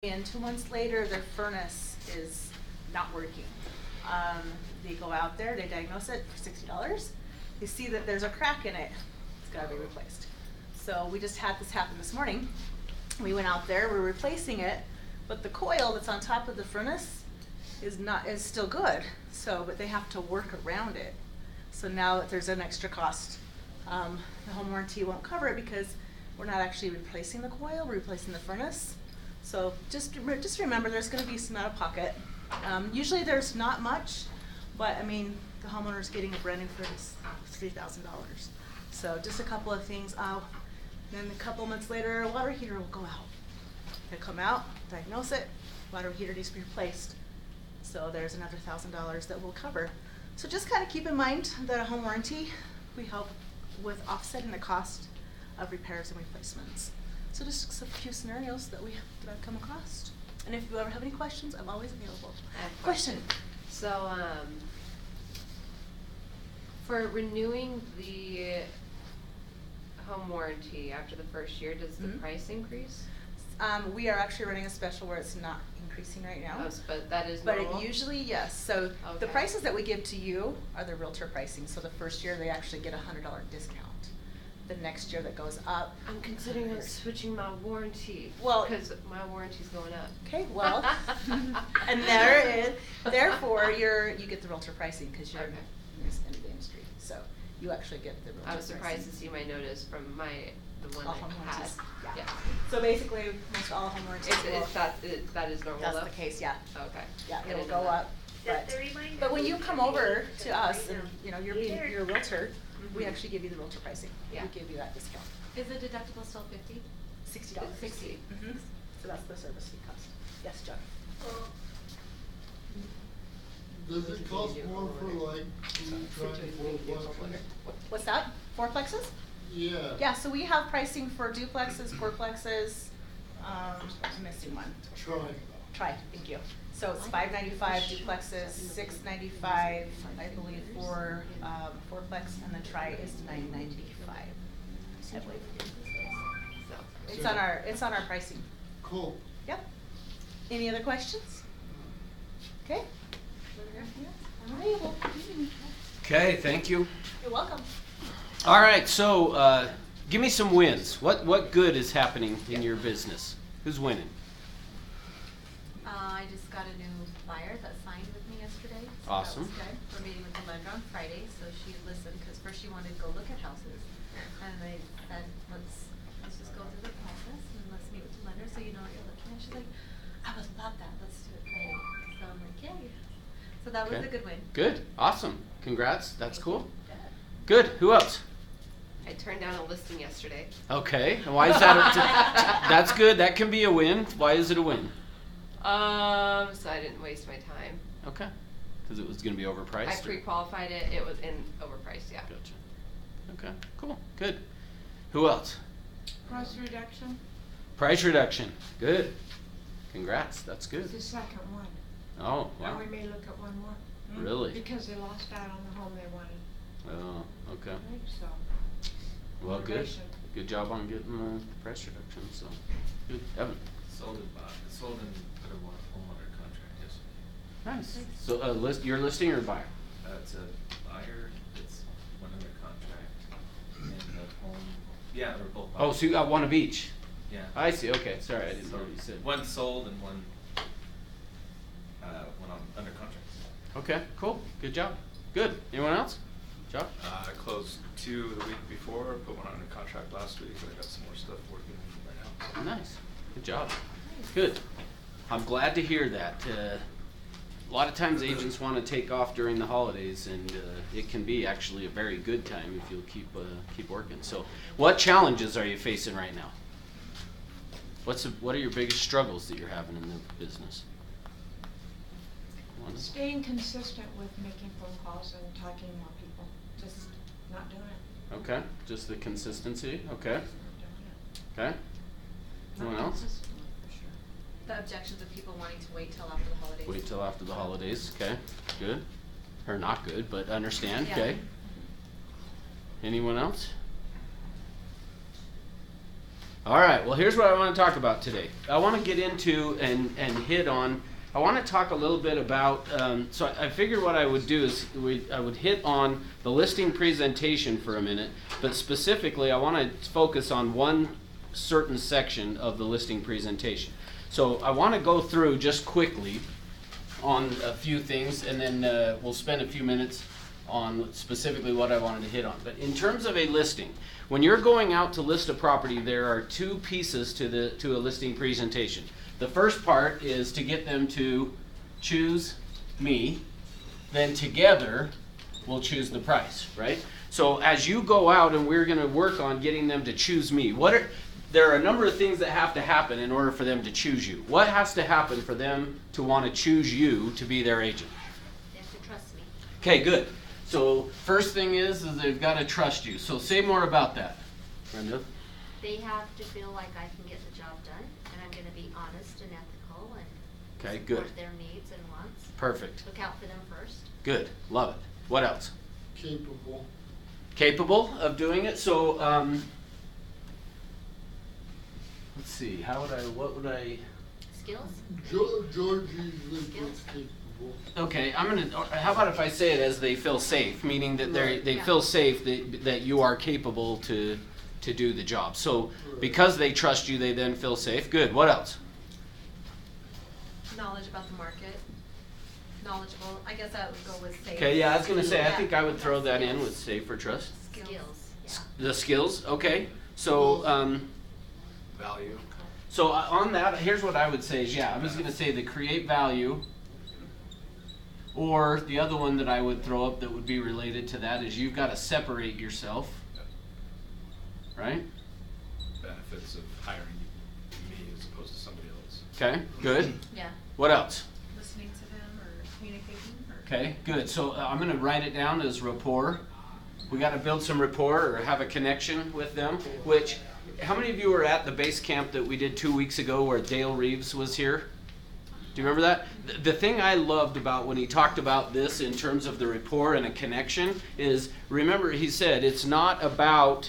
And 2 months later, their furnace is not working. They go out there, they diagnose it for $60. They see that there's a crack in it. It's gotta be replaced. So we just had this happen this morning. We went out there, we're replacing it, but the coil that's on top of the furnace is still good. So, but they have to work around it. So now there's an extra cost. The home warranty won't cover it because we're not actually replacing the coil, we're replacing the furnace. So just remember, there's going to be some out of pocket. Usually there's not much, but I mean, the homeowner's getting a brand new furnace, $3,000. So just a couple of things. Then a couple months later, a water heater will go out. It'll come out, diagnose it, water heater needs to be replaced. So there's another $1,000 that we'll cover. So just kind of keep in mind that a home warranty, we help with offsetting the cost of repairs and replacements. So just a few scenarios that I've come across. And if you ever have any questions, I'm always available. I have a question. So, for renewing the home warranty after the first year, does the price increase? We are actually running a special where it's not increasing right now. Oh, but that is But normal? it usually, yes. So the Okay. prices that we give to you are the realtor pricing. So the first year, they actually get a $100 discount. The next year that goes up. I'm considering switching my warranty. Well, because my warranty's going up. Okay, well, and therefore you get the realtor pricing because you're Okay. in the industry. So you actually get the realtor I was surprised pricing. to see my notice from the one All I home had. warranties, yeah. Yeah. So basically, most all home warranties That is normal that's though? the case, yeah. Okay. Yeah, I it'll didn't know go that. up. But when you come over to us and, you're a realtor, we actually give you the realtor pricing. Yeah. We give you that discount. Is the deductible still 50? $60. 60. Mm-hmm. So that's the service fee cost. Yes, John? Does it cost more for like fourplexes? What's that? Fourplexes? Yeah. Yeah, so we have pricing for duplexes, fourplexes, I'm missing one. Try, thank you. So it's $595 duplexes, $695, I believe, for fourplex, and the tri is $995, I believe. So. It's on our pricing. Cool. Yep. Any other questions? Okay. All right. Okay, thank you. You're welcome. All right, so give me some wins. What good is happening in your business? Who's winning? I just got a new buyer that signed with me yesterday. So Awesome. That was good. We're meeting with the lender on Friday, so she listened because first she wanted to go look at houses, and I said let's just go through the process and let's meet with the lender so you know what you're looking at. She's like, I would love that. Let's do it Friday. So I'm like, yay. So that was Okay. a good win. Good, awesome. Congrats, that's cool. Good, who else? I turned down a listing yesterday. Okay, and why is that? That's good, that can be a win. Why is it a win? So I didn't waste my time. Okay, because it was going to be overpriced? I pre-qualified it. It was overpriced, yeah. Gotcha. Okay, cool, good. Who else? Price reduction, Price reduction, good. Congrats, that's good. the second one. Oh, wow, And we may look at one more. really? Because they lost out on the home they wanted, Oh, okay. right, so. Well, good. Motivation. Good job on getting the price reduction, so, good. Evan? Sold and put a home under contract yesterday. Nice. So, you're listing or buyer? It's a buyer that's went under contract and the home, yeah, they're both buyers. Oh, so you got one of each? Yeah. I see, okay, sorry, I didn't know what you said. One sold and one went on under contract. Okay, cool, good job. Good, anyone else? Job? I closed 2 the week before, put one under contract last week, but I got some more stuff working right now. So. Nice, good job. Good. I'm glad to hear that. A lot of times agents want to take off during the holidays, and it can be actually a very good time if you'll keep working. So, what challenges are you facing right now? What are your biggest struggles that you're having in the business? Staying consistent with making phone calls and talking to more people, just not doing it. Okay, just the consistency. Okay, Not doing it. okay. Anyone Not else? consistent, for sure. The objections of people wanting to wait till after the holidays. Wait till after the holidays. Okay, good. Or not good, but understand. Yeah. Okay. Anyone else? All right, well, here's what I want to talk about today. I want to get into and hit on, I want to talk a little bit about, so I figured what I would do is I would hit on the listing presentation for a minute, but specifically I want to focus on one certain section of the listing presentation. So I want to go through just quickly on a few things, and then we'll spend a few minutes on specifically what I wanted to hit on. But in terms of a listing, when you're going out to list a property, there are two pieces to a listing presentation. The first part is to get them to choose me, then together we'll choose the price, right? So as you go out and we're going to work on getting them to choose me, there are a number of things that have to happen in order for them to choose you. What has to happen for them to want to choose you to be their agent? They have to trust me. Okay, good. So first thing is they've got to trust you. So say more about that, Brenda. They have to feel like I can get the job done, and I'm gonna be honest and ethical and Okay, good. support their needs and wants. Perfect. Look out for them first. Good. Love it. What else? Capable. Capable of doing it. So let's see. What would I? Skills? George usually puts capable. Okay, how about if I say it as they feel safe, meaning that they Yeah. feel safe that you are capable to do the job. So because they trust you, they then feel safe. Good. What else? Knowledge about the market. Knowledgeable. I guess that would go with safe. Okay, yeah, I was gonna say, I Yeah. think I would throw that in with safe or trust. Skills. Yeah. The skills, okay. So, Value. so on that, here's what I would say is, yeah, I was gonna say the create value, or the other one that I would throw up that would be related to that is you've gotta separate yourself, right? Benefits of hiring me as opposed to somebody else. Okay, good. Yeah. What else? Listening to them or communicating or. Okay, good. So I'm gonna write it down as rapport. We gotta build some rapport or have a connection with them, which, how many of you were at the base camp that we did 2 weeks ago where Dale Reeves was here? Do you remember that? The thing I loved about when he talked about this in terms of the rapport and a connection is, remember he said it's not about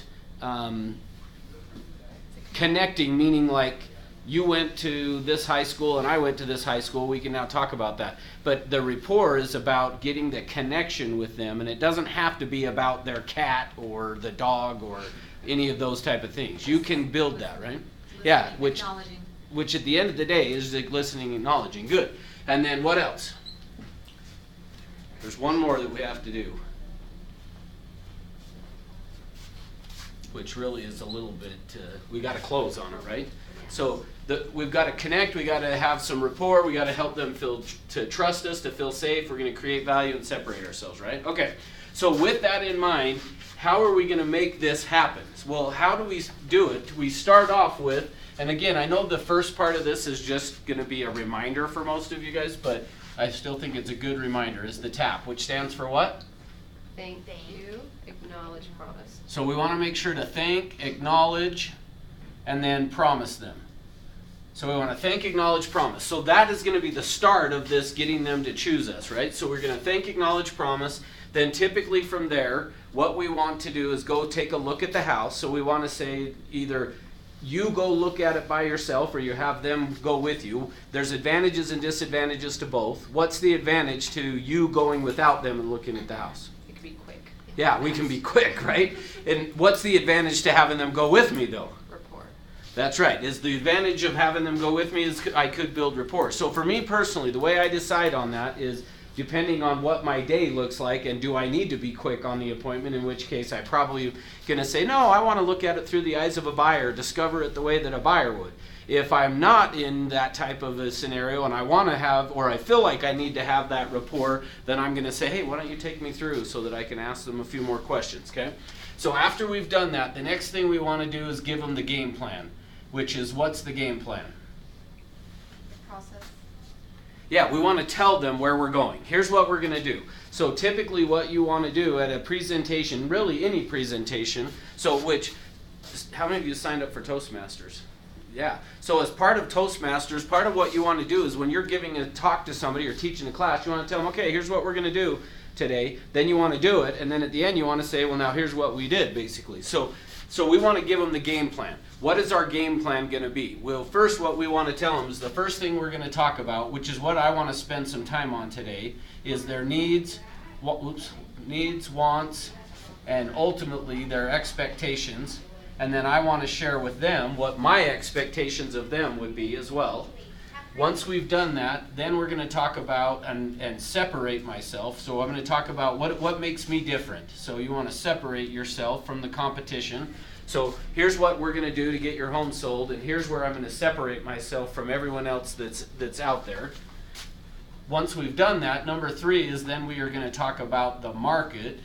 connecting, meaning like you went to this high school and I went to this high school. We can now talk about that. But the rapport is about getting the connection with them, and it doesn't have to be about their cat or the dog or any of those type of things. You can build that, right? Yeah, Listening, which acknowledging. which at the end of the day is like listening and acknowledging. Good. And then what else? There's one more that we have to do, which really is a little bit, we got to close on it, right? So we've got to connect, we got to have some rapport, we got to help them to trust us, to feel safe. We're going to create value and separate ourselves, right? Okay. So with that in mind, how are we going to make this happen? Well, how do we do it? We start off with, and again, I know the first part of this is just going to be a reminder for most of you guys, but I still think it's a good reminder, is the TAP, which stands for what? Thank you, acknowledge, promise. So we want to make sure to thank, acknowledge, and then promise them. So we want to thank, acknowledge, promise. So that is going to be the start of this getting them to choose us, right? So we're going to thank, acknowledge, promise. Then typically from there, what we want to do is go take a look at the house. So we want to say either you go look at it by yourself or you have them go with you. There's advantages and disadvantages to both. What's the advantage to you going without them and looking at the house? It could be quick. Yeah, we can be quick, right? And what's the advantage to having them go with me, though? Rapport. That's right. Is the advantage of having them go with me is I could build rapport. So for me personally, the way I decide on that is depending on what my day looks like and do I need to be quick on the appointment, in which case I probably going to say, no, I want to look at it through the eyes of a buyer, discover it the way that a buyer would. If I'm not in that type of a scenario and I want to have, or I feel like I need to have that rapport, then I'm going to say, hey, why don't you take me through so that I can ask them a few more questions, okay? So after we've done that, the next thing we want to do is give them the game plan, which is, what's the game plan? Process. Yeah, we want to tell them where we're going. Here's what we're going to do. So typically what you want to do at a presentation, really any presentation, how many of you signed up for Toastmasters? Yeah. So as part of Toastmasters, part of what you want to do is when you're giving a talk to somebody or teaching a class, you want to tell them, okay, here's what we're going to do today. Then you want to do it, and then at the end you want to say, well, now here's what we did, basically. So So we want to give them the game plan. What is our game plan going to be? Well, first what we want to tell them is the first thing we're going to talk about, which is what I want to spend some time on today, is their needs, wants, and ultimately their expectations. And then I want to share with them what my expectations of them would be as well. Once we've done that, then we're going to talk about and separate myself. So I'm going to talk about what makes me different. So you want to separate yourself from the competition. So here's what we're going to do to get your home sold, and here's where I'm going to separate myself from everyone else that's out there. Once we've done that, number 3 is then we are going to talk about the market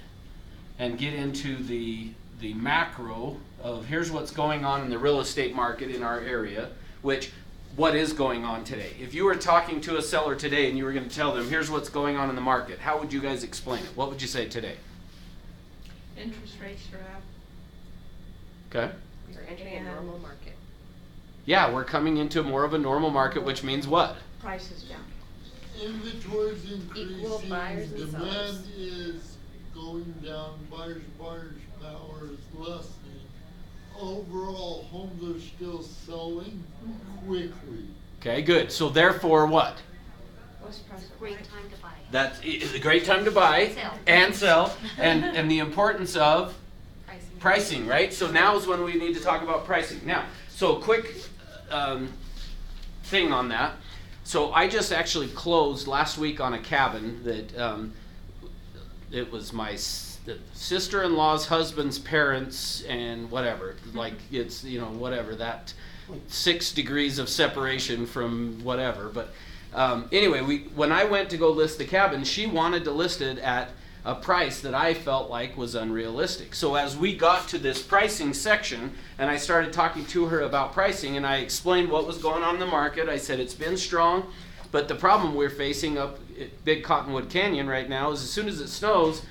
and get into the macro of here's what's going on in the real estate market in our area, which what is going on today. If you were talking to a seller today and you were going to tell them here's what's going on in the market, how would you guys explain it? What would you say today? Interest rates are up. Okay. We're entering a normal market. Yeah, we're coming into more of a normal market, which means what? Prices down. Inventory's Equal buyers increasing, and demand sellers. is going down, buyers' power is lessening. Overall, homes are still selling quickly. Okay, good. So therefore what? What's price? Great time to buy. That's it's a great time to buy and sell, and the importance of pricing, right? So now is when we need to talk about pricing. Now, so quick thing on that. So I just actually closed last week on a cabin that it was my sister-in-law's husband's parents and whatever. Like it's, whatever, that 6 degrees of separation from whatever. But anyway, when I went to go list the cabin, she wanted to list it at a price that I felt like was unrealistic. So as we got to this pricing section and I started talking to her about pricing and I explained what was going on in the market, I said it's been strong, but the problem we're facing up at Big Cottonwood Canyon right now is as soon as it snows,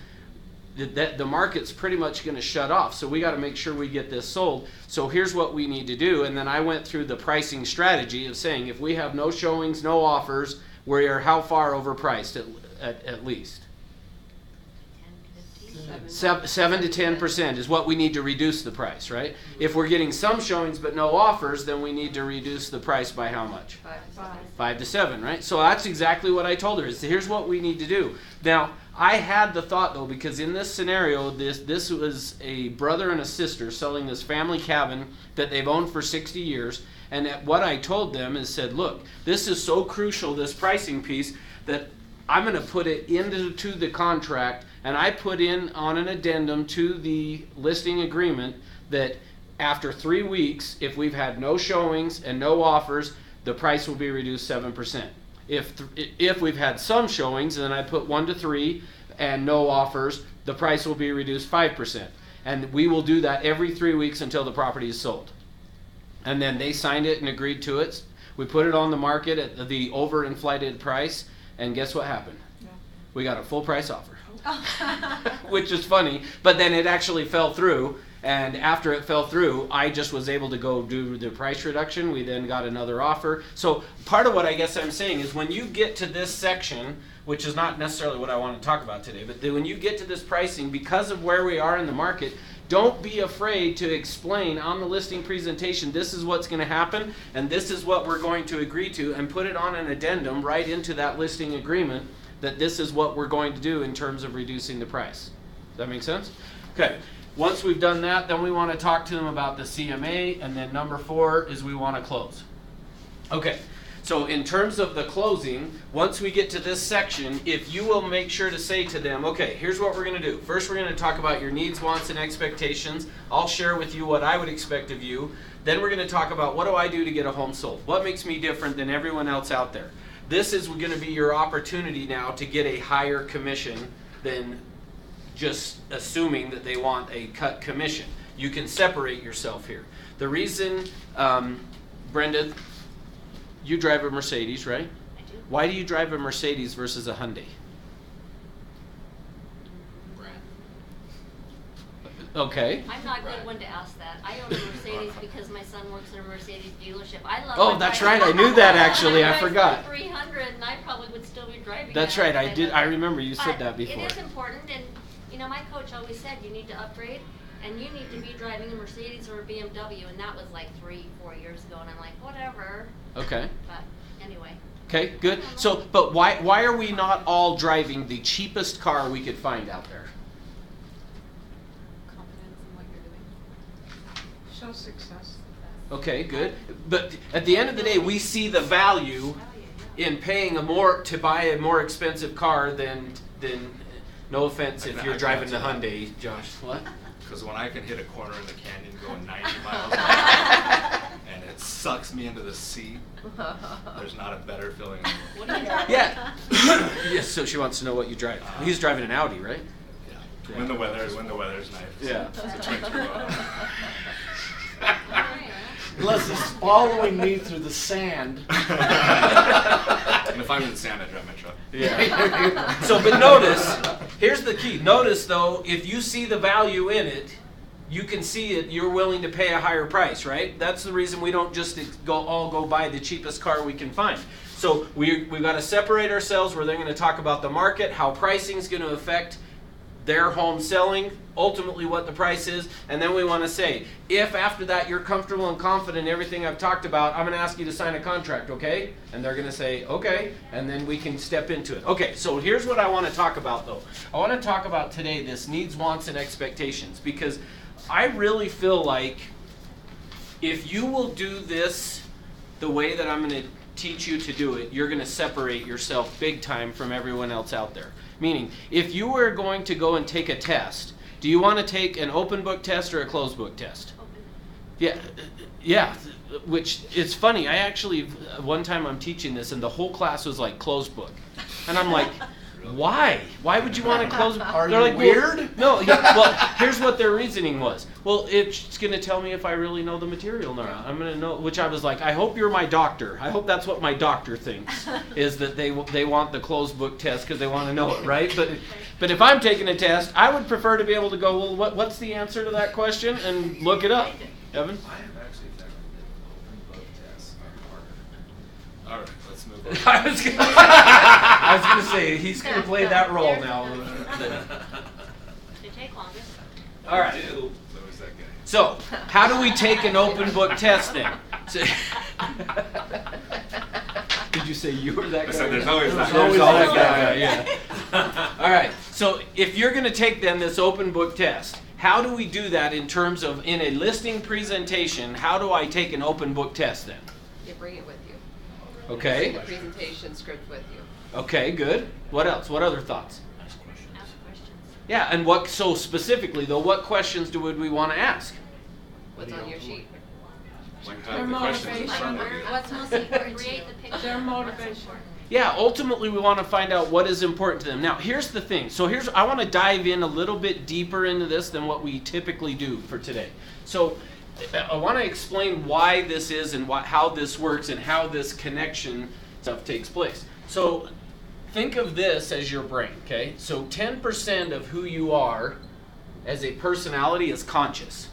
the market's pretty much going to shut off. So we got to make sure we get this sold. So here's what we need to do. And then I went through the pricing strategy of saying if we have no showings, no offers, we are how far overpriced at least? 7 to 10% is what we need to reduce the price, right? If we're getting some showings but no offers, then we need to reduce the price by how much? 5 to 7, right? So that's exactly what I told her. Is here's what we need to do. Now, I had the thought though, because in this scenario, this was a brother and a sister selling this family cabin that they've owned for 60 years. And what I told them is said, look, this is so crucial, this pricing piece, that I'm going to put it into the contract, and I put in on an addendum to the listing agreement that after 3 weeks, if we've had no showings and no offers, the price will be reduced 7%. If we've had some showings, then I put 1 to 3 and no offers, the price will be reduced 5%. And we will do that every 3 weeks until the property is sold. And then they signed it and agreed to it. We put it on the market at the overinflated price, and guess what happened? Yeah. We got a full price offer. Which is funny, but then it actually fell through, and after it fell through, I just was able to go do the price reduction. We then got another offer. So part of what I guess I'm saying is when you get to this section, which is not necessarily what I want to talk about today, but when you get to this pricing, because of where we are in the market, don't be afraid to explain on the listing presentation, this is what's going to happen, and this is what we're going to agree to, and put it on an addendum right into that listing agreement that this is what we're going to do in terms of reducing the price. Does that make sense? Okay. Once we've done that, then we want to talk to them about the CMA, and then number 4 is we want to close. Okay. So in terms of the closing, once we get to this section, if you will make sure to say to them, okay, here's what we're going to do. First, we're going to talk about your needs, wants, and expectations. I'll share with you what I would expect of you. Then we're going to talk about what do I do to get a home sold? What makes me different than everyone else out there? This is going to be your opportunity now to get a higher commission than just assuming that they want a cut commission. You can separate yourself here. The reason, Brenda, you drive a Mercedes, right? I do. Why do you drive a Mercedes versus a Hyundai? Okay. I'm not a good one to ask that. I own a Mercedes because my son works in a Mercedes dealership. I love Oh, my that's driving. right. I knew that actually. I forgot. 300, and I probably would still be driving. That's that right. if I did. lived I there. remember you said But that before. It is important, and my coach always said you need to upgrade. and you need to be driving a Mercedes or a BMW, and that was like 3-4 years ago, and I'm like, whatever, Okay. but anyway. Okay, good. So, but why are we not all driving the cheapest car we could find out there? Confidence in what you're doing. Show success. Okay, good. But at the end of the day, we see the value in paying to buy a more expensive car than no offense if I you're can driving the answer that. Hyundai, Josh. What? Because when I can hit a corner in the canyon going 90 miles an hour and it sucks me into the seat, there's not a better feeling. What do you drive? Yeah. Yes. So she wants to know what you drive. He's driving an Audi, right? Yeah. When the weather's nice. Yeah. It's a twin turbo. Unless it's following me through the sand. And if I'm in the sand, I drive my truck. Yeah. So, but notice, here's the key. Notice though, if you see the value in it, you can see it, you're willing to pay a higher price, right? That's the reason we don't just go buy the cheapest car we can find. So we've got to separate ourselves where they're going to talk about the market, how pricing is going to affect their home selling, ultimately what the price is, and then we want to say, if after that you're comfortable and confident in everything I've talked about, I'm going to ask you to sign a contract, okay? And they're going to say, okay, and then we can step into it. Okay, so here's what I want to talk about though. I want to talk about today this needs, wants, and expectations, because I really feel like if you will do this the way that I'm going to teach you to do it, you're going to separate yourself big time from everyone else out there. Meaning, if you were going to go and take a test, do you want to take an open book test or a closed book test? Yeah, which it's funny. I actually, one time I'm teaching this and the whole class was like closed book. And I'm like, why? Why would you want to close? Are They're you like, weird? Well, no, yeah, well, here's what their reasoning was. Well, it's going to tell me if I really know the material or not. I'm going to know, which I was like, I hope you're my doctor. I hope that's what my doctor thinks, is that they want the closed book test because they want to know it, right? But if I'm taking a test, I would prefer to be able to go, well, what's the answer to that question? And look it up. Evan? I have actually found that open book tests are harder. All right, let's move on. I was gonna say he's gonna play that role now. They take longer. All right. There's always that guy. So, how do we take an open book test then? So, did you say you were that guy? I said there's always that There's guy. always that guy, yeah. All right. So, if you're gonna take then this open book test, how do we do that in terms of in a listing presentation? How do I take an open book test then? You bring it with you. Okay. The presentation script with you. Okay. Good. What else? What other thoughts? Ask questions. Yeah, and what? So specifically, though, what questions would we want to ask? What's on your sheet? Like Their have the questions in motivation. front of you. What's most important to you? Create the picture. Their What's motivation. important. Yeah, ultimately we want to find out what is important to them. Now, here's the thing. So I want to dive in a little bit deeper into this than what we typically do for today. So I want to explain why this is and how this works and how this connection stuff takes place. So think of this as your brain, okay? So 10% of who you are as a personality is conscious.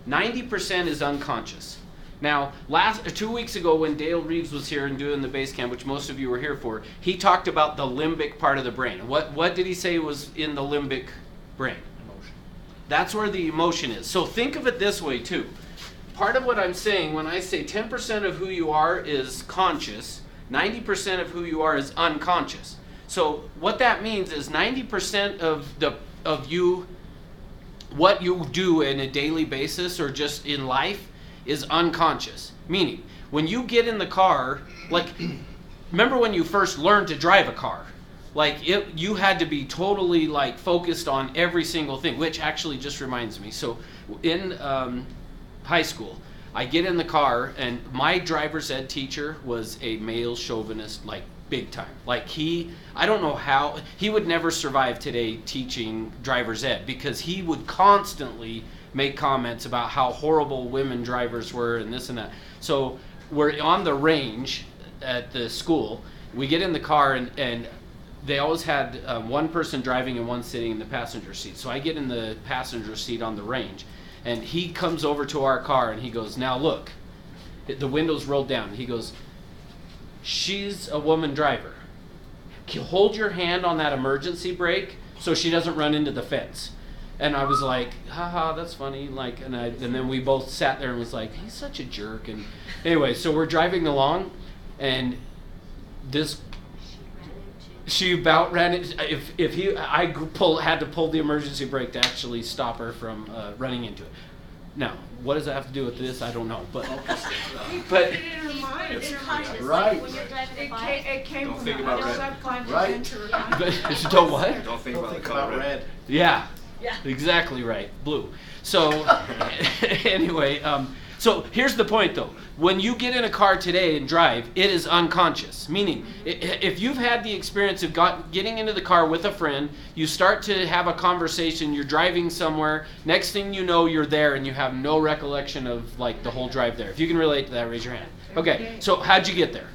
90% is unconscious. Now, 2 weeks ago when Dale Reeves was here and doing the base camp, which most of you were here for, he talked about the limbic part of the brain. What did he say was in the limbic brain? Emotion. That's where the emotion is. So think of it this way too. Part of what I'm saying when I say 10% of who you are is conscious, 90% of who you are is unconscious. So what that means is 90% of you, what you do on a daily basis or just in life, is unconscious. Meaning, when you get in the car, like, remember when you first learned to drive a car? Like, you had to be totally, like, focused on every single thing, which actually just reminds me. So, in high school, I get in the car, and my driver's ed teacher was a male chauvinist, like, big time. Like, I don't know how, he would never survive today teaching driver's ed, because he would constantly make comments about how horrible women drivers were and this and that. So we're on the range at the school. We get in the car and they always had one person driving and one sitting in the passenger seat. So I get in the passenger seat on the range and he comes over to our car and he goes, now look, the window's rolled down. He goes, she's a woman driver. Hold your hand on that emergency brake so she doesn't run into the fence. And I was like, haha, that's funny. Like, and then we both sat there and was like, he's such a jerk. And anyway, so we're driving along, and she about ran it. Had to pull the emergency brake to actually stop her from running into it. Now, what does that have to do with this? I don't know, but But in her mind, It's Conscious, Right. like when you're driving a it bike. came Don't from think her about red. subconscious Right. into her conscious. but don't what? Don't think about the Think color about red. Yeah, Yeah. exactly right. Blue. So anyway, so here's the point though. When you get in a car today and drive, it is unconscious. Meaning, if you've had the experience of getting into the car with a friend, you start to have a conversation, you're driving somewhere, next thing you know you're there and you have no recollection of like the whole drive there. If you can relate to that, raise your hand. Okay, so how'd you get there?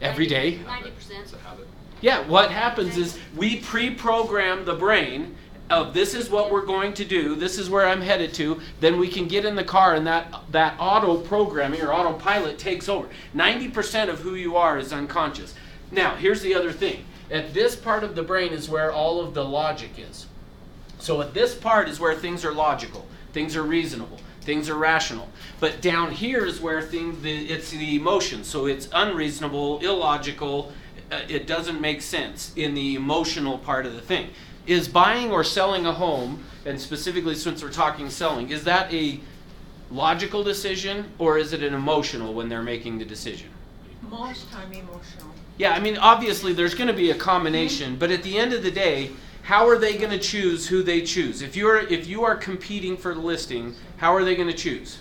Every day? 90%. It's a habit. Yeah, what happens is we pre-program the brain of this is what we're going to do, this is where I'm headed to, then we can get in the car and that auto programming or autopilot takes over. 90% of who you are is unconscious. Now, here's the other thing. At this part of the brain is where all of the logic is. So at this part is where things are logical, things are reasonable, things are rational. But down here is where it's the emotion. So it's unreasonable, illogical, it doesn't make sense in the emotional part of the thing. Is buying or selling a home, and specifically since we're talking selling, is that a logical decision or is it an emotional when they're making the decision? Most time emotional. Yeah, I mean, obviously there's going to be a combination, but at the end of the day, how are they going to choose who they choose? If you are competing for the listing, how are they going to choose?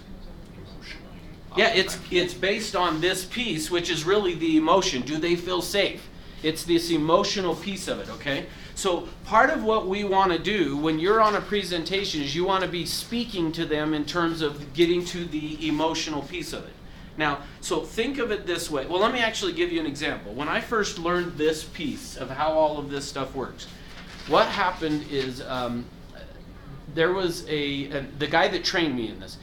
Yeah, it's based on this piece, which is really the emotion. Do they feel safe? It's this emotional piece of it, okay? So part of what we want to do when you're on a presentation is you want to be speaking to them in terms of getting to the emotional piece of it. Now, so think of it this way. Well, let me actually give you an example. When I first learned this piece of how all of this stuff works, what happened is there was the guy that trained me in this.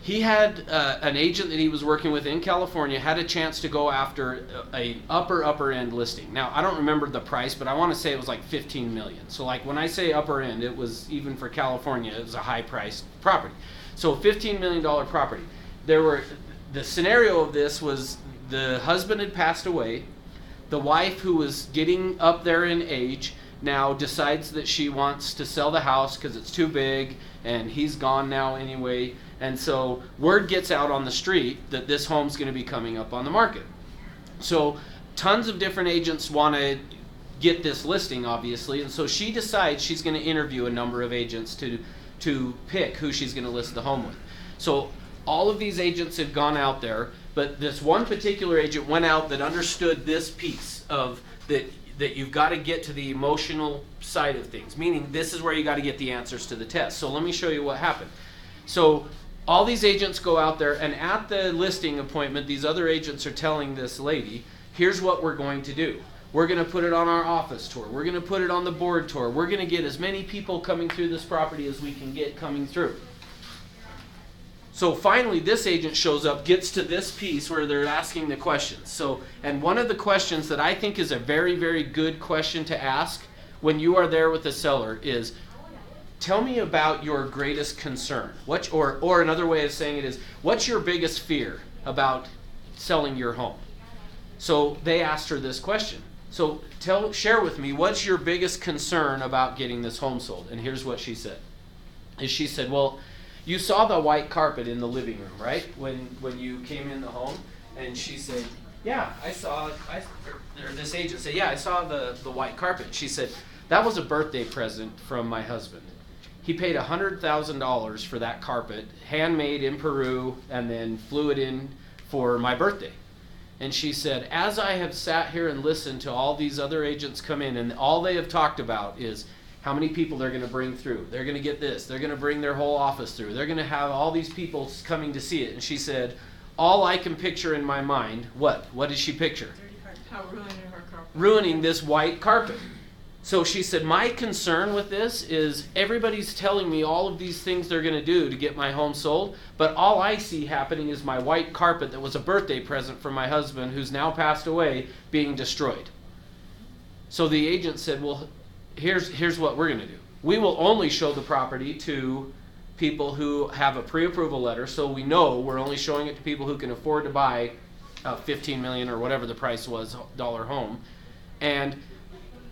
He had an agent that he was working with in California, had a chance to go after a upper end listing. Now, I don't remember the price, but I want to say it was like 15 million. So like when I say upper end, it was even for California, it was a high priced property. So $15 million property. The scenario of this was the husband had passed away. The wife, who was getting up there in age, now decides that she wants to sell the house because it's too big and he's gone now anyway. And so word gets out on the street that this home's going to be coming up on the market. So tons of different agents want to get this listing, obviously. And so she decides she's going to interview a number of agents to pick who she's going to list the home with. So all of these agents have gone out there, but this one particular agent went out that understood this piece of that you've got to get to the emotional side of things, meaning this is where you got to get the answers to the test. So let me show you what happened. So all these agents go out there, and at the listing appointment, these other agents are telling this lady, here's what we're going to do. We're going to put it on our office tour. We're going to put it on the board tour. We're going to get as many people coming through this property as we can get coming through. So finally, this agent shows up, gets to this piece where they're asking the questions. So, and one of the questions that I think is a very, very good question to ask when you are there with the seller is, tell me about your greatest concern. Or another way of saying it is, what's your biggest fear about selling your home? So they asked her this question. So share with me, what's your biggest concern about getting this home sold? And here's what she said. She said, well, you saw the white carpet in the living room, right? When you came in the home? And she said, yeah, I saw, or this agent said, yeah, I saw the white carpet. She said, that was a birthday present from my husband. He paid $100,000 for that carpet, handmade in Peru, and then flew it in for my birthday. And she said, as I have sat here and listened to all these other agents come in, and all they have talked about is how many people they're going to bring through. They're going to get this. They're going to bring their whole office through. They're going to have all these people coming to see it. And she said, all I can picture in my mind, what? What did she picture? How ruining her carpet. Ruining this white carpet. So she said, my concern with this is everybody's telling me all of these things they're going to do to get my home sold, but all I see happening is my white carpet that was a birthday present for my husband, who's now passed away, being destroyed. So the agent said, well, here's what we're going to do. we will only show the property to people who have a pre-approval letter, so we know we're only showing it to people who can afford to buy a $15 million or whatever the price was dollar home. And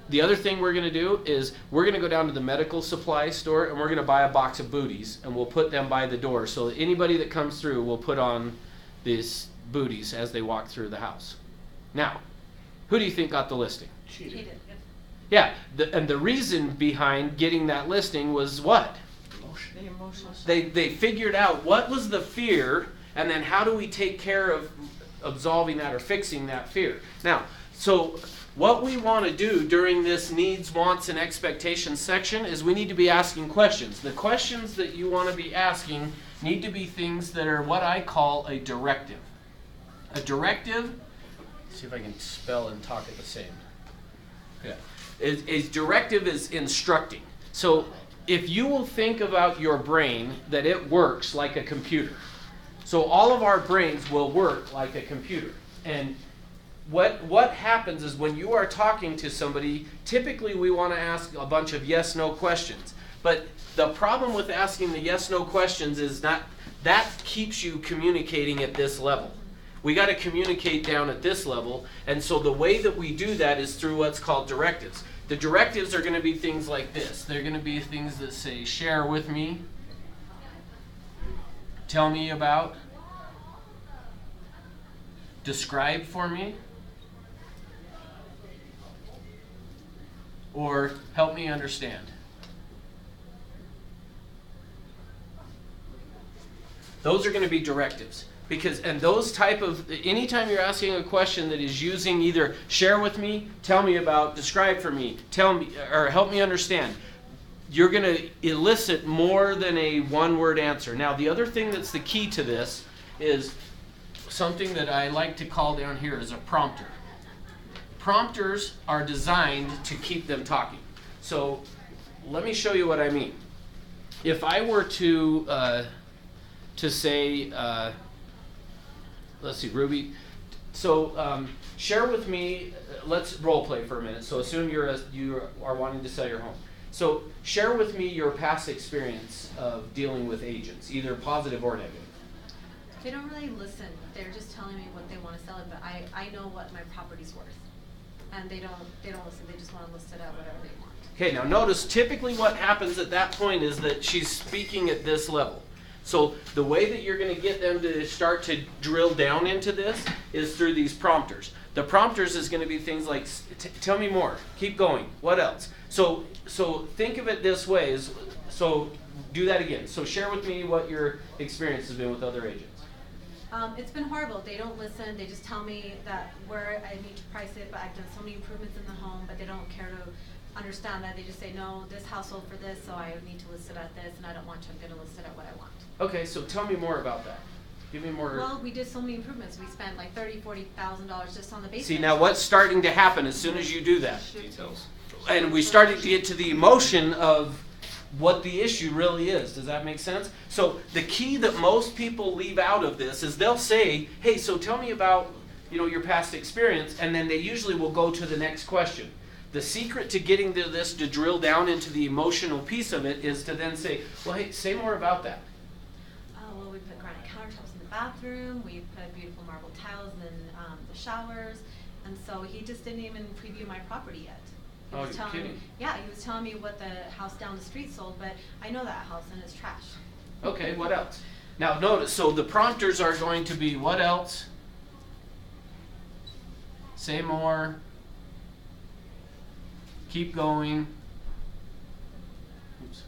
the other thing we're going to do is we're going to go down to the medical supply store and we're going to buy a box of booties and we'll put them by the door so that anybody that comes through will put on these booties as they walk through the house. Now, who do you think got the listing? He did. Yeah, and the reason behind getting that listing was what? The emotional side. They figured out what was the fear, and then how do we take care of absolving that or fixing that fear. Now, so what we want to do during this needs, wants, and expectations section is we need to be asking questions. The questions that you want to be asking need to be things that are what I call a directive. A directive, let's see if I can spell and talk at the same. Yeah. A directive is instructing. So if you will think about your brain that it works like a computer. So all of our brains will work like a computer. And what happens is when you are talking to somebody, typically we want to ask a bunch of yes-no questions. But the problem with asking the yes-no questions is not that keeps you communicating at this level. We got to communicate down at this level, and so the way that we do that is through what's called directives. The directives are going to be things like this. They're going to be things that say, share with me, tell me about, describe for me, or help me understand. Those are going to be directives. And those type of, anytime you're asking a question that is using either share with me, tell me about, describe for me, tell me, or help me understand, you're going to elicit more than a one-word answer. Now, the other thing that's the key to this is something that I like to call down here is a prompter. Prompters are designed to keep them talking. So let me show you what I mean. If I were to say, let's see, Ruby. So share with me, let's role play for a minute. So assume you are wanting to sell your home. So share with me your past experience of dealing with agents, either positive or negative. They don't really listen. They're just telling me what they want to sell it, but I know what my property's worth. And they don't listen. They just want to list it at whatever they want. Okay, now notice typically what happens at that point is that she's speaking at this level. So the way that you're going to get them to start to drill down into this is through these prompters. The prompters is going to be things like, tell me more, keep going, what else? So think of it this way, so do that again. So share with me what your experience has been with other agents. It's been horrible. They don't listen. They just tell me that where I need to price it, but I've done so many improvements in the home, but they don't care to understand that. They just say, no, this house sold for this, so I need to list it at this, and I don't want to. I'm going to list it at what I want. Okay, so tell me more about that. Give me more. Well, we did so many improvements. We spent like $30,000-$40,000 just on the basement. See, now what's starting to happen as soon as you do that? Details. And we started to get to the emotion of what the issue really is. Does that make sense? So the key that most people leave out of this is they'll say, hey, so tell me about, your past experience, and then they usually will go to the next question. The secret to getting to this, to drill down into the emotional piece of it, is to then say, well, hey, say more about that. Well, we put granite countertops in the bathroom. We put beautiful marble tiles in the showers. And so he just didn't even preview my property yet. He was you're telling kidding. me, yeah, he was telling me what the house down the street sold, but I know that house and it's trash. Okay, what else? Now notice, so the prompters are going to be what else? Say more. Keep going. Oops.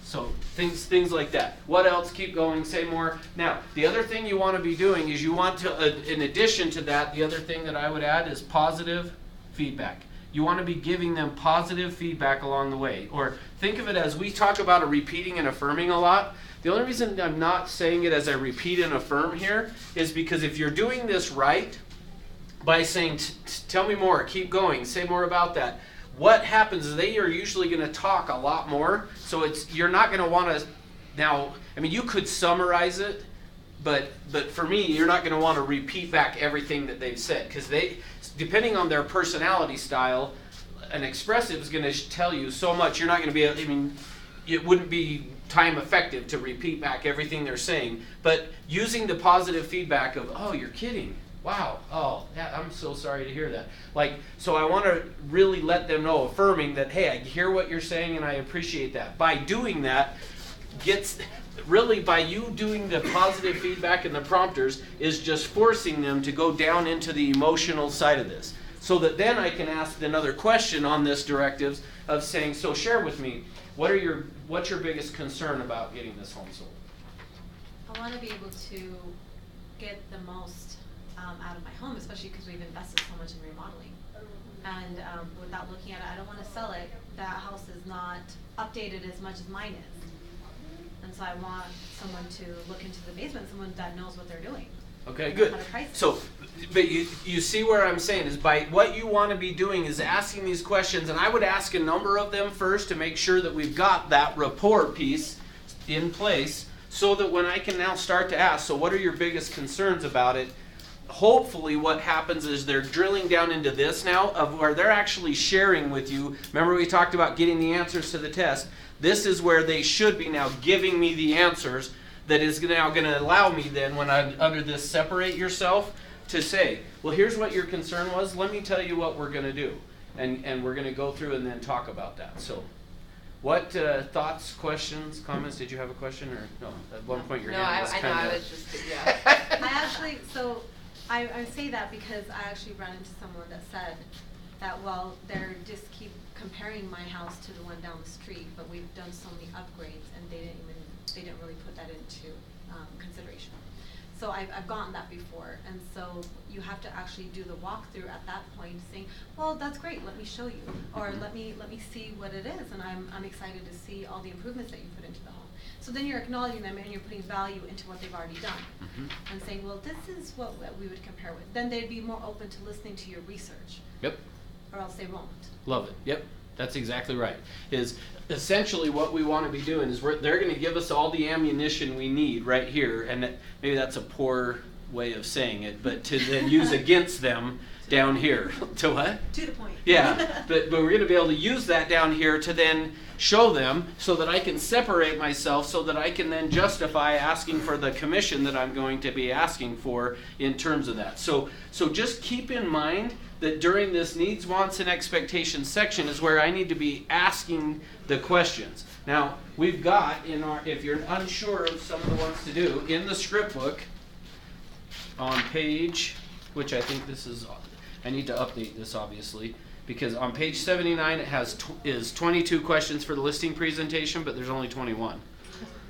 So things like that. What else? Keep going. Say more. Now, the other thing you want to be doing is you want to, in addition to that, the other thing that I would add is positive feedback. You want to be giving them positive feedback along the way. Or think of it as we talk about a repeating and affirming a lot. The only reason I'm not saying it as I repeat and affirm here is because if you're doing this right, by saying, tell me more, keep going, say more about that, what happens is they are usually going to talk a lot more. So you're not going to want to, now, I mean, you could summarize it, but for me, you're not going to want to repeat back everything that they've said, because depending on their personality style, an expressive is going to tell you so much. You're not going to be able, I mean, it wouldn't be time effective to repeat back everything they're saying, but using the positive feedback of, oh, you're kidding. Wow. Oh, yeah, I'm so sorry to hear that. Like, so I want to really let them know, affirming that, hey, I hear what you're saying and I appreciate that. By doing that, really by you doing the positive feedback and the prompters is just forcing them to go down into the emotional side of this. So that then I can ask another question on this directives of saying, so share with me, what's your biggest concern about getting this home sold? I want to be able to get the most out of my home, especially because we've invested so much in remodeling. And without looking at it, I don't want to sell it. That house is not updated as much as mine is. And so I want someone to look into the basement, someone that knows what they're doing. Okay, good. So, but you see where I'm saying is by what you want to be doing is asking these questions, and I would ask a number of them first to make sure that we've got that rapport piece in place so that when I can now start to ask, so what are your biggest concerns about it? Hopefully what happens is they're drilling down into this now of where they're actually sharing with you. Remember we talked about getting the answers to the test. This is where they should be now giving me the answers that is now going to allow me then when I'm under this separate yourself to say, well, here's what your concern was. Let me tell you what we're going to do. And we're going to go through and then talk about that. So what thoughts, questions, comments? Did you have a question or no? At one point your hand was kind of... I was just, yeah. I actually, so I say that because I actually ran into someone that said that, well, they're just keep comparing my house to the one down the street, but we've done so many upgrades and they didn't really put that into consideration. So I've gotten that before, and so you have to actually do the walkthrough at that point, saying, well, that's great, let me show you, or let me see what it is, and I'm excited to see all the improvements that you put into the home. So then you're acknowledging them and you're putting value into what they've already done, and saying, well, this is what we would compare with. Then they'd be more open to listening to your research. Yep. Or else they won't. Love it. Yep. That's exactly right. Is essentially what we want to be doing is they're going to give us all the ammunition we need right here, and maybe that's a poor way of saying it, but to then use against them down here. To what? To the point. Yeah, but we're going to be able to use that down here to then show them so that I can separate myself so that I can then justify asking for the commission that I'm going to be asking for in terms of that. So just keep in mind that during this needs, wants, and expectations section is where I need to be asking the questions. Now, we've got in our, if you're unsure of some of the ones to do, in the script book on page, which I think this is, I need to update this obviously, because on page 79 it has is 22 questions for the listing presentation, but there's only 21.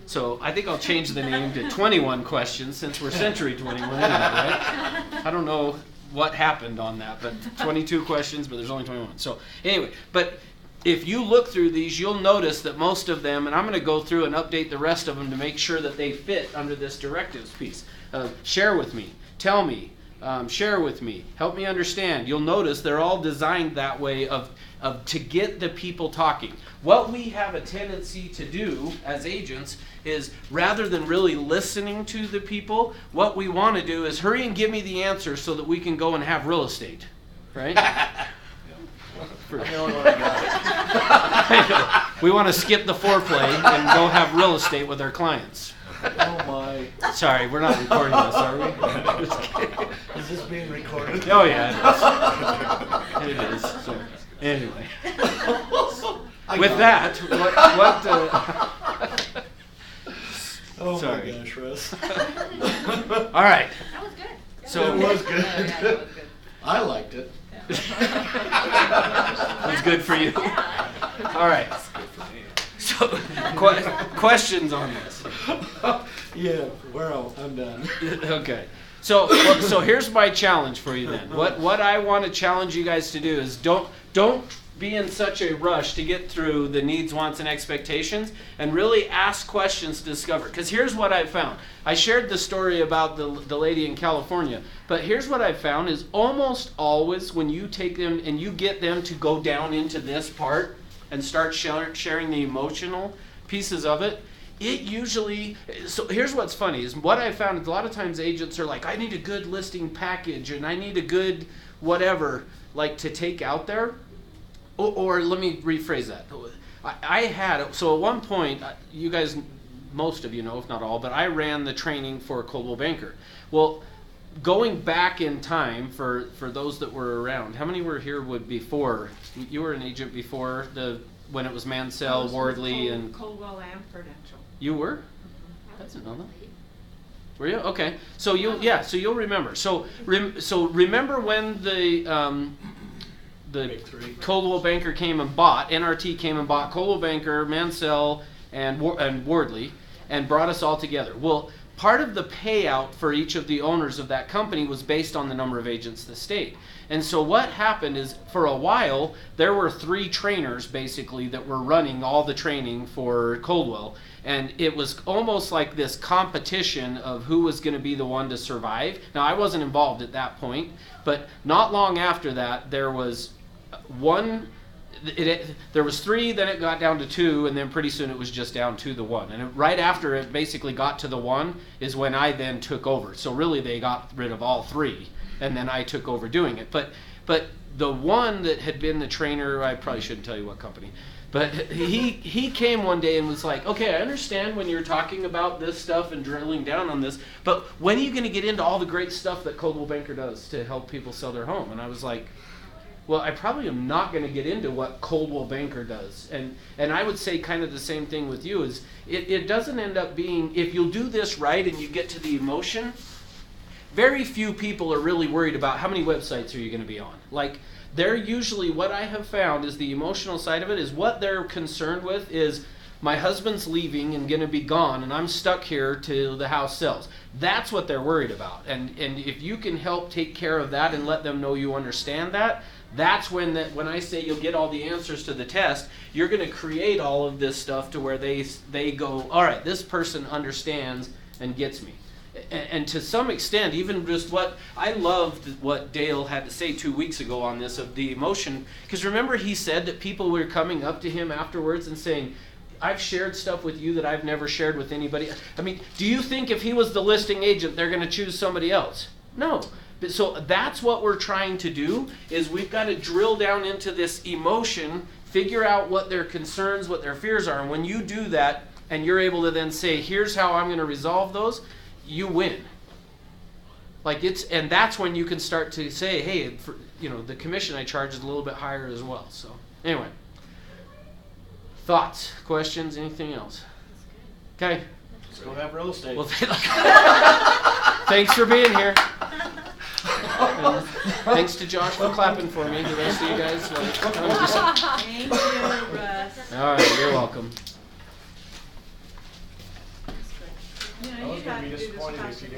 So I think I'll change the name to 21 questions since we're Century 21 anyway, right? I don't know what happened on that, but 22 questions, but there's only 21. So anyway, but if you look through these, you'll notice that most of them, and I'm going to go through and update the rest of them to make sure that they fit under this directives piece. Share with me, tell me, share with me, help me understand. You'll notice they're all designed that way of to get the people talking. What we have a tendency to do as agents is rather than really listening to the people, what we want to do is hurry and give me the answer so that we can go and have real estate, right? We want to skip the foreplay and go have real estate with our clients. Oh my. Sorry, we're not recording this, are we? Is this being recorded? Oh yeah, it is. It is. So, anyway. With that, oh sorry. my gosh, Russ. All right. That was good. So It was good. Yeah, that was good. I liked it. That's good for you. All right. So, questions on this? Yeah, well, I'm done. Okay. So here's my challenge for you then. What I want to challenge you guys to do is don't be in such a rush to get through the needs, wants, and expectations, and really ask questions to discover. Because here's what I found. I shared the story about the lady in California, but here's what I found is almost always when you take them and you get them to go down into this part and start sharing the emotional pieces of it, it usually, so here's what's funny, is what I found is a lot of times agents are like, I need a good listing package and I need a good whatever, like to take out there. Or let me rephrase that. I had, so at one point, you guys, most of you know, if not all, but I ran the training for Coldwell Banker. Well, going back in time, for those that were around, how many were here before? You were an agent before when it was Mansell, Wardley, and... Coldwell and Prudential. You were? I didn't know that. Were you? Okay. So you'll remember. So remember when the Coldwell Banker came and bought, NRT came and bought Coldwell Banker, Mansell, and Wardley, and brought us all together. Well, part of the payout for each of the owners of that company was based on the number of agents that stayed. And so what happened is, for a while, there were 3 trainers basically that were running all the training for Coldwell. And it was almost like this competition of who was going to be the one to survive. Now, I wasn't involved at that point, but not long after that, there was there was 3, then it got down to 2, and then pretty soon it was just down to the 1. And right after it basically got to the 1 is when I then took over. So really they got rid of all 3, and then I took over doing it. But the one that had been the trainer, I probably shouldn't tell you what company, but he came one day and was like, okay, I understand when you're talking about this stuff and drilling down on this, but when are you going to get into all the great stuff that Coldwell Banker does to help people sell their home? And I was like, well, I probably am not going to get into what Coldwell Banker does. And I would say kind of the same thing with you, is it doesn't end up being, if you'll do this right and you get to the emotion, very few people are really worried about how many websites are you going to be on. Like, they're usually, what I have found is the emotional side of it is what they're concerned with is, my husband's leaving and going to be gone and I'm stuck here till the house sells. That's what they're worried about. And if you can help take care of that and let them know you understand that, that's when I say you'll get all the answers to the test, you're going to create all of this stuff to where they go, all right, this person understands and gets me. And to some extent, even just what I loved what Dale had to say 2 weeks ago on this of the emotion, because remember he said that people were coming up to him afterwards and saying, I've shared stuff with you that I've never shared with anybody. I mean, do you think if he was the listing agent, they're going to choose somebody else? No. So that's what we're trying to do, is we've got to drill down into this emotion, figure out what their concerns, what their fears are. And when you do that, and you're able to then say, here's how I'm going to resolve those, you win. And that's when you can start to say, hey, the commission I charge is a little bit higher as well. So anyway. Thoughts, questions, anything else? Okay. Let's go have real estate. Well, thanks for being here. Thanks to Josh for clapping for me. The rest of you guys, Thank you, Russ. all right, you're welcome. You know, I was you gonna have be to do this disappointed if process. you didn't